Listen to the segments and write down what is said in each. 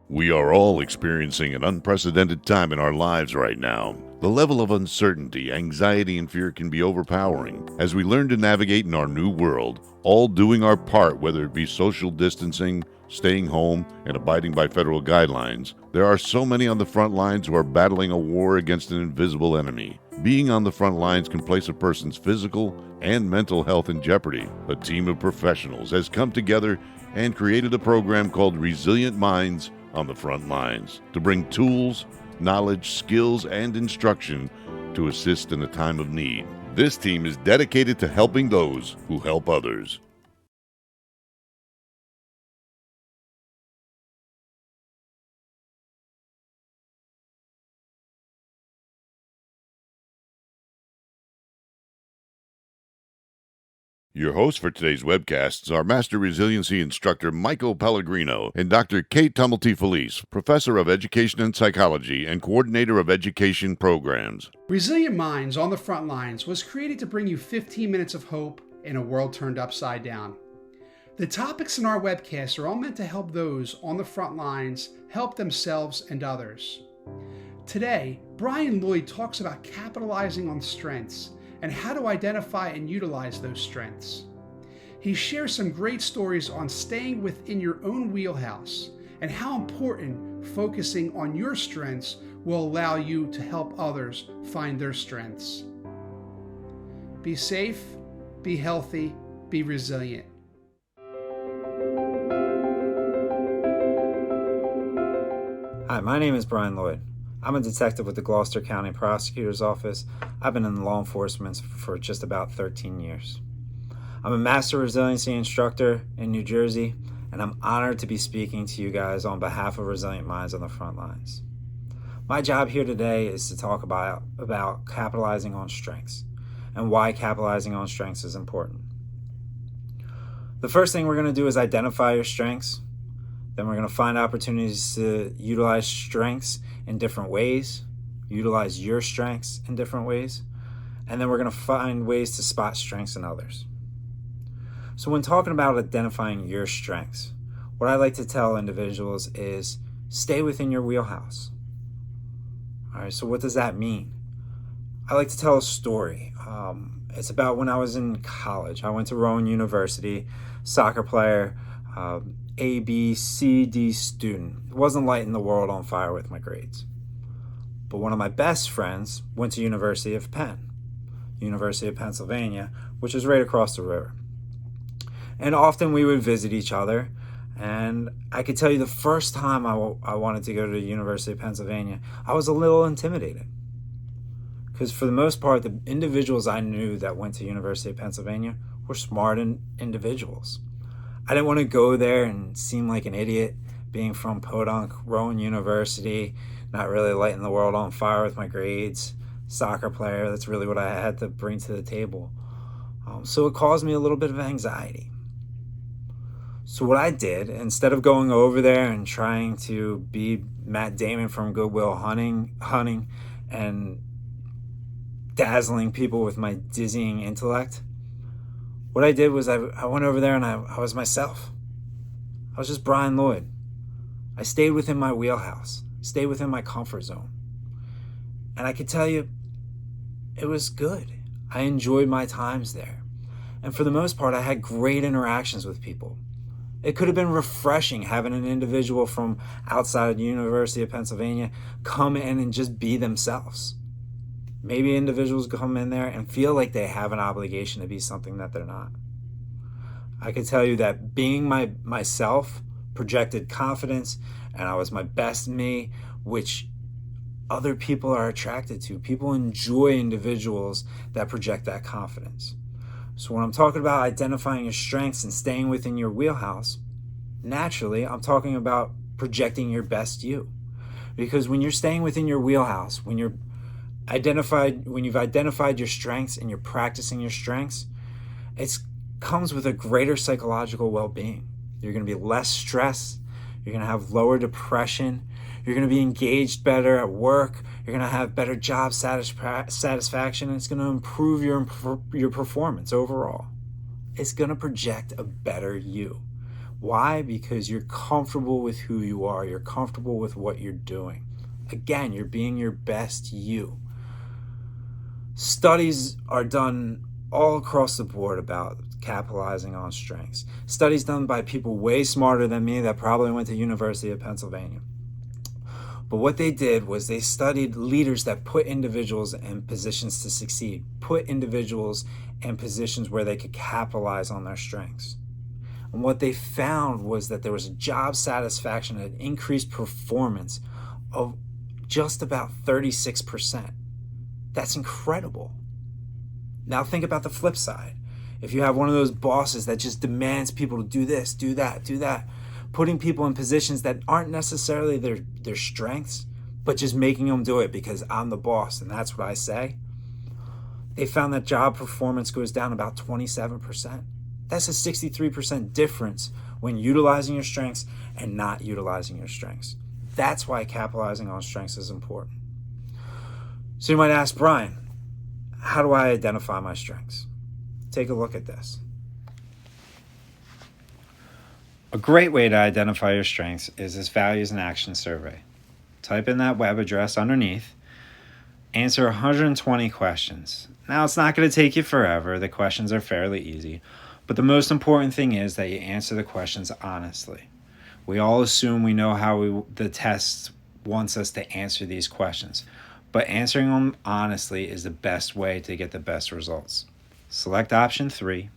We are all experiencing an unprecedented time in our lives right now. The level of uncertainty, anxiety, and fear can be overpowering as we learn to navigate in our new world, all doing our part, whether it be social distancing, staying home, and abiding by federal guidelines. There are so many on the front lines who are battling a war against an invisible enemy. Being on the front lines can place a person's physical and mental health in jeopardy. A team of professionals has come together and created a program called Resilient Minds on the Front Lines to bring tools, knowledge, skills, and instruction to assist in a time of need. This team is dedicated to helping those who help others. Your hosts for today's webcasts are Master Resiliency Instructor Michael Pellegrino and Dr. Kate Tumulty-Felice, Professor of Education and Psychology and Coordinator of Education Programs. Resilient Minds on the Front Lines was created to bring you 15 minutes of hope in a world turned upside down. The topics in our webcast are all meant to help those on the front lines help themselves and others. Today, Brian Lloyd talks about capitalizing on strengths and how to identify and utilize those strengths. He shares some great stories on staying within your own wheelhouse and how important focusing on your strengths will allow you to help others find their strengths. Be safe, be healthy, be resilient. Hi, my name is Brian Lloyd. I'm a detective with the Gloucester County Prosecutor's Office. I've been in law enforcement for just about 13 years. I'm a Master Resiliency Instructor in New Jersey, and I'm honored to be speaking to you guys on behalf of Resilient Minds on the Front Lines. My job here today is to talk about capitalizing on strengths and why capitalizing on strengths is important. The first thing we're going to do is identify your strengths. Then we're going to find opportunities to utilize strengths in different ways, utilize your strengths in different ways, and then we're going to find ways to spot strengths in others. So when talking about identifying your strengths, what I like to tell individuals is stay within your wheelhouse. All right, so what does that mean? I like to tell a story. It's about when I was in college. I went to Rowan University, soccer player, A, B, C, D student. It wasn't lighting the world on fire with my grades. But one of my best friends went to University of Pennsylvania, which is right across the river. And often we would visit each other. And I could tell you the first time I wanted to go to the University of Pennsylvania, I was a little intimidated. Because for the most part, the individuals I knew that went to University of Pennsylvania were smart individuals. I didn't want to go there and seem like an idiot, being from Podunk, Rowan University, not really lighting the world on fire with my grades, soccer player. That's really what I had to bring to the table. So it caused me a little bit of anxiety. So what I did, instead of going over there and trying to be Matt Damon from Good Will Hunting and dazzling people with my dizzying intellect, what I did was I went over there and I was myself. I was just Brian Lloyd. I stayed within my wheelhouse, stayed within my comfort zone. And I could tell you, it was good. I enjoyed my times there. And for the most part, I had great interactions with people. It could have been refreshing having an individual from outside of the University of Pennsylvania come in and just be themselves. Maybe individuals come in there and feel like they have an obligation to be something that they're not. I can tell you that being myself projected confidence, and I was my best me, which other people are attracted to. People enjoy individuals that project that confidence. So when I'm talking about identifying your strengths and staying within your wheelhouse, naturally, I'm talking about projecting your best you. Because when you're staying within your wheelhouse, when you've identified your strengths and you're practicing your strengths, it comes with a greater psychological well-being. You're going to be less stressed. You're going to have lower depression. You're going to be engaged better at work. You're going to have better job satisfaction. And it's going to improve your performance overall. It's going to project a better you. Why? Because you're comfortable with who you are. You're comfortable with what you're doing. Again, you're being your best you. Studies are done all across the board about capitalizing on strengths. Studies done by people way smarter than me that probably went to University of Pennsylvania. But what they did was they studied leaders that put individuals in positions to succeed, put individuals in positions where they could capitalize on their strengths. And what they found was that there was a job satisfaction and increased performance of just about 36%. That's incredible. Now think about the flip side. If you have one of those bosses that just demands people to do this, do that, putting people in positions that aren't necessarily their strengths, but just making them do it because I'm the boss and that's what I say, they found that job performance goes down about 27%. That's a 63% difference when utilizing your strengths and not utilizing your strengths. That's why capitalizing on strengths is important. So you might ask, Brian, how do I identify my strengths? Take a look at this. A great way to identify your strengths is this values and actions survey. Type in that web address underneath, answer 120 questions. Now, it's not going to take you forever. The questions are fairly easy, but the most important thing is that you answer the questions honestly. We all assume we know how the test wants us to answer these questions, but answering them honestly is the best way to get the best results. Select option 3.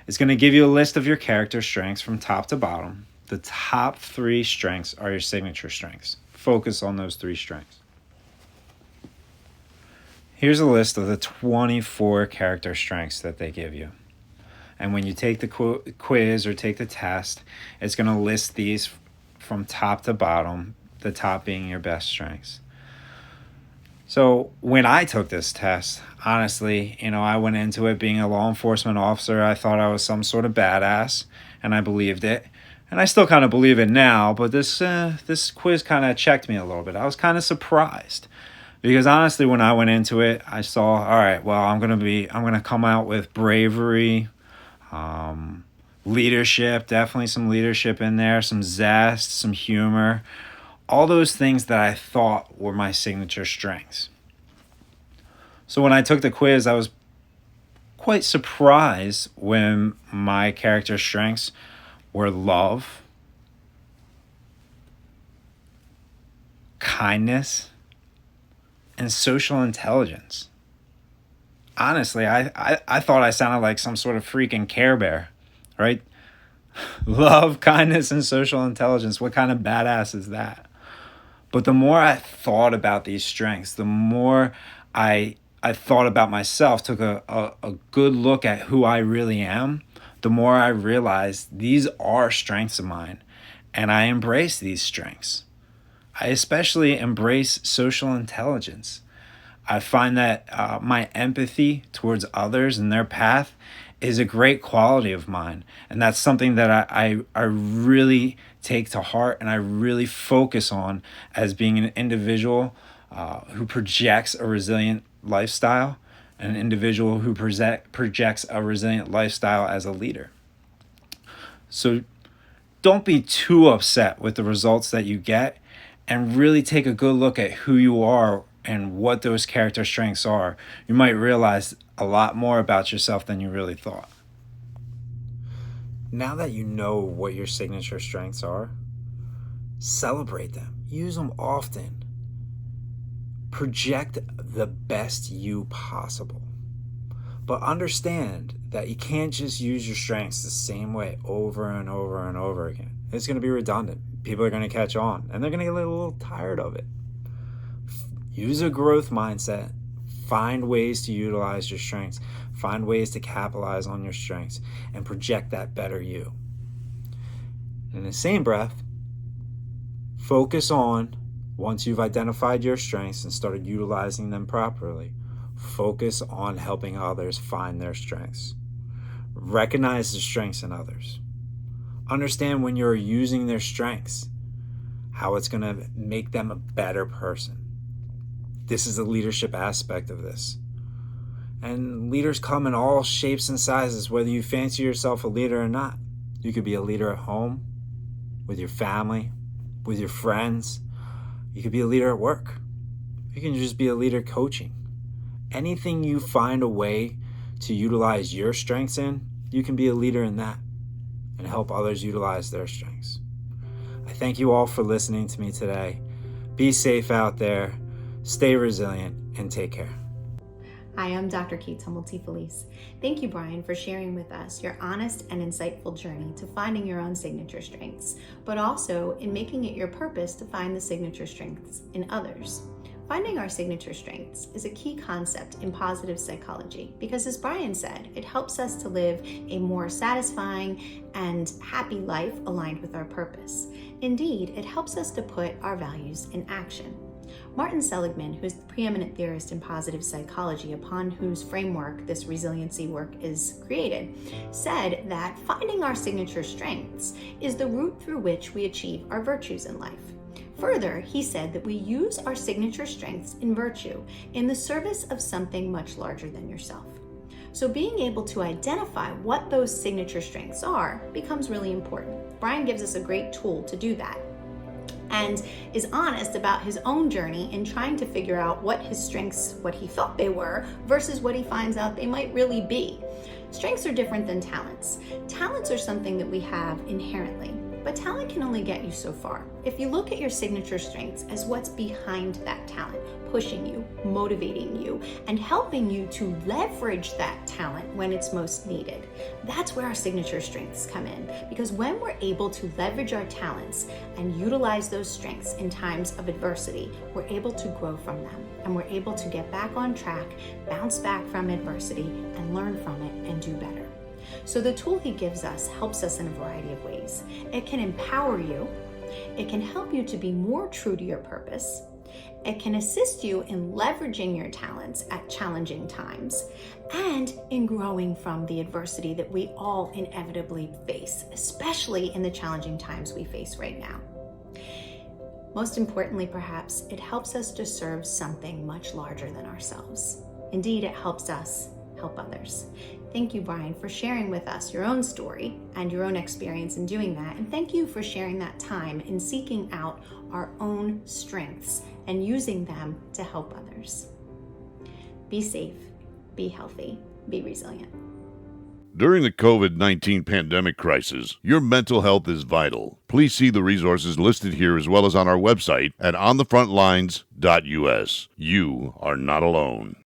It's going to give you a list of your character strengths from top to bottom. The top 3 strengths are your signature strengths. Focus on those 3 strengths. Here's a list of the 24 character strengths that they give you. And when you take the quiz or take the test, it's going to list these from top to bottom, the top being your best strengths. So when I took this test, honestly, I went into it being a law enforcement officer. I thought I was some sort of badass, and I believed it. And I still kind of believe it now, but this quiz kind of checked me a little bit. I was kind of surprised because honestly, when I went into it, I saw, all right, well, I'm going to come out with bravery, leadership, definitely some leadership in there, some zest, some humor. All those things that I thought were my signature strengths. So when I took the quiz, I was quite surprised when my character strengths were love, kindness, and social intelligence. Honestly, I thought I sounded like some sort of freaking Care Bear, right? Love, kindness, and social intelligence. What kind of badass is that? But the more I thought about these strengths, the more I thought about myself, took a good look at who I really am, the more I realized these are strengths of mine. And I embrace these strengths. I especially embrace social intelligence. I find that my empathy towards others and their path is a great quality of mine. And that's something that I really take to heart and I really focus on as being an individual who projects a resilient lifestyle, an individual who projects a resilient lifestyle as a leader. So don't be too upset with the results that you get and really take a good look at who you are and what those character strengths are. You might realize a lot more about yourself than you really thought. Now that you know what your signature strengths are, celebrate them. Use them often. Project the best you possible. But understand that you can't just use your strengths the same way over and over and over again. It's going to be redundant. People are going to catch on and they're going to get a little tired of it. Use a growth mindset. Find ways to utilize your strengths. Find ways to capitalize on your strengths and project that better you. In the same breath, focus on, once you've identified your strengths and started utilizing them properly, focus on helping others find their strengths. Recognize the strengths in others. Understand when you're using their strengths, how it's going to make them a better person. This is the leadership aspect of this. And leaders come in all shapes and sizes, whether you fancy yourself a leader or not. You could be a leader at home, with your family, with your friends. You could be a leader at work. You can just be a leader coaching. Anything you find a way to utilize your strengths in, you can be a leader in that and help others utilize their strengths. I thank you all for listening to me today. Be safe out there, stay resilient, and take care. Hi, I'm Dr. Kate Tumulty-Felice. Thank you, Brian, for sharing with us your honest and insightful journey to finding your own signature strengths, but also in making it your purpose to find the signature strengths in others. Finding our signature strengths is a key concept in positive psychology because, as Brian said, it helps us to live a more satisfying and happy life aligned with our purpose. Indeed, it helps us to put our values in action. Martin Seligman, who is the preeminent theorist in positive psychology upon whose framework this resiliency work is created, said that finding our signature strengths is the route through which we achieve our virtues in life. Further, he said that we use our signature strengths in virtue in the service of something much larger than yourself. So being able to identify what those signature strengths are becomes really important. Brian gives us a great tool to do that and is honest about his own journey in trying to figure out what his strengths, what he thought they were, versus what he finds out they might really be. Strengths are different than talents. Talents are something that we have inherently, but talent can only get you so far. If you look at your signature strengths as what's behind that talent, pushing you, motivating you, and helping you to leverage that talent when it's most needed, that's where our signature strengths come in. Because when we're able to leverage our talents and utilize those strengths in times of adversity, we're able to grow from them and we're able to get back on track, bounce back from adversity, and learn from it and do better. So the tool he gives us helps us in a variety of ways. It can empower you. It can help you to be more true to your purpose. It can assist you in leveraging your talents at challenging times and in growing from the adversity that we all inevitably face, especially in the challenging times we face right now. Most importantly, perhaps, it helps us to serve something much larger than ourselves. Indeed, it helps us help others. Thank you, Brian, for sharing with us your own story and your own experience in doing that. And thank you for sharing that time in seeking out our own strengths and using them to help others. Be safe, be healthy, be resilient. During the COVID-19 pandemic crisis, your mental health is vital. Please see the resources listed here as well as on our website at onthefrontlines.us. You are not alone.